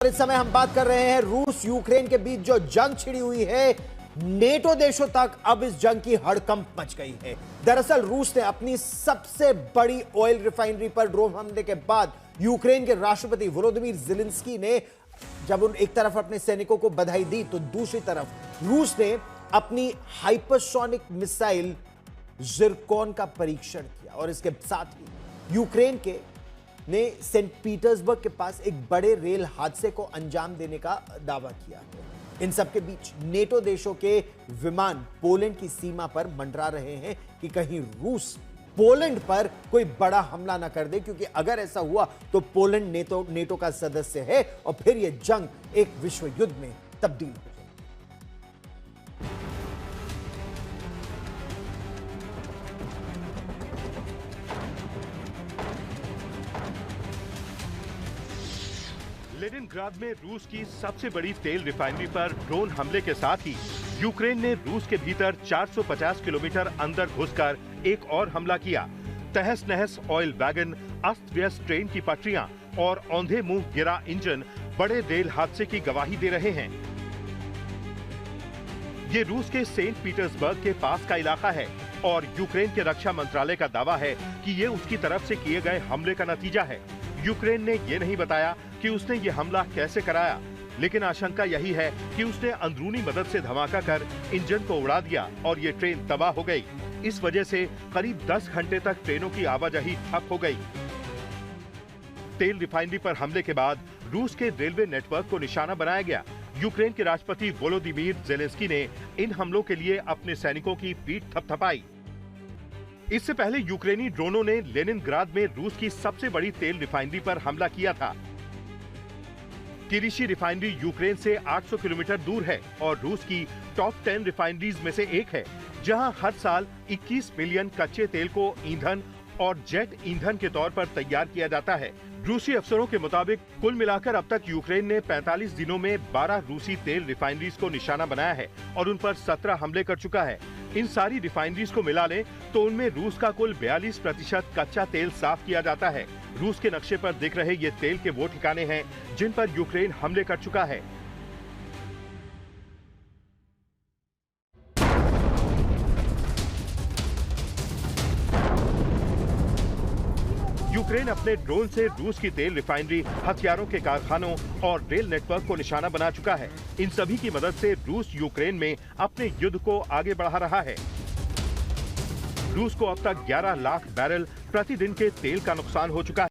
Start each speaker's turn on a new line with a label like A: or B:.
A: इस समय हम बात कर रहे हैं रूस यूक्रेन के बीच जो जंग छिड़ी हुई है, नेटो देशों तक अब इस जंग की हड़कंप मच गई है। दरअसल रूस ने अपनी सबसे बड़ी ऑयल रिफाइनरी पर ड्रोन हमले के बाद यूक्रेन के राष्ट्रपति वोलोदिमीर ज़ेलेंस्की ने जब उन एक तरफ अपने सैनिकों को बधाई दी तो दूसरी तरफ रूस ने अपनी हाइपरसोनिक मिसाइल ज़िरकॉन का परीक्षण किया और इसके साथ ही यूक्रेन के ने सेंट पीटर्सबर्ग के पास एक बड़े रेल हादसे को अंजाम देने का दावा किया है। इन सबके बीच नेटो देशों के विमान पोलैंड की सीमा पर मंडरा रहे हैं कि कहीं रूस पोलैंड पर कोई बड़ा हमला ना कर दे, क्योंकि अगर ऐसा हुआ तो पोलैंड नेटो का सदस्य है और फिर यह जंग एक विश्व युद्ध में तब्दील हो जाए।
B: लेनिनग्राद में रूस की सबसे बड़ी तेल रिफाइनरी पर ड्रोन हमले के साथ ही यूक्रेन ने रूस के भीतर 450 किलोमीटर अंदर घुसकर एक और हमला किया। तहस नहस ऑयल वैगन, अस्त व्यस्त ट्रेन की पटरियां और औंधे मुंह गिरा इंजन बड़े रेल हादसे की गवाही दे रहे हैं। ये रूस के सेंट पीटर्सबर्ग के पास का इलाका है और यूक्रेन के रक्षा मंत्रालय का दावा है कि ये उसकी तरफ से किए गए हमले का नतीजा है। यूक्रेन ने ये नहीं बताया कि उसने ये हमला कैसे कराया, लेकिन आशंका यही है कि उसने अंदरूनी मदद से धमाका कर इंजन को उड़ा दिया और ये ट्रेन तबाह हो गई। इस वजह से करीब 10 घंटे तक ट्रेनों की आवाजाही ठप हो गई। तेल रिफाइनरी पर हमले के बाद रूस के रेलवे नेटवर्क को निशाना बनाया गया। यूक्रेन के राष्ट्रपति वोलोदिमीर ज़ेलेंस्की ने इन हमलों के लिए अपने सैनिकों की पीठ थपथपाई। इससे पहले यूक्रेनी ड्रोनों ने लेनिनग्राद में रूस की सबसे बड़ी तेल रिफाइनरी पर हमला किया था। किरीशी रिफाइनरी यूक्रेन से 800 किलोमीटर दूर है और रूस की टॉप 10 रिफाइनरीज में से एक है, जहां हर साल 21 मिलियन कच्चे तेल को ईंधन और जेट ईंधन के तौर पर तैयार किया जाता है। रूसी अफसरों के मुताबिक कुल मिलाकर अब तक यूक्रेन ने 45 दिनों में 12 रूसी तेल रिफाइनरीज को निशाना बनाया है और उन पर 17 हमले कर चुका है। इन सारी रिफाइनरीज को मिला लें तो उनमें रूस का कुल 42% कच्चा तेल साफ किया जाता है। रूस के नक्शे पर दिख रहे ये तेल के वो ठिकाने हैं जिन पर यूक्रेन हमले कर चुका है। यूक्रेन अपने ड्रोन से रूस की तेल रिफाइनरी, हथियारों के कारखानों और रेल नेटवर्क को निशाना बना चुका है। इन सभी की मदद से रूस यूक्रेन में अपने युद्ध को आगे बढ़ा रहा है। रूस को अब तक 11 लाख बैरल प्रतिदिन के तेल का नुकसान हो चुका है।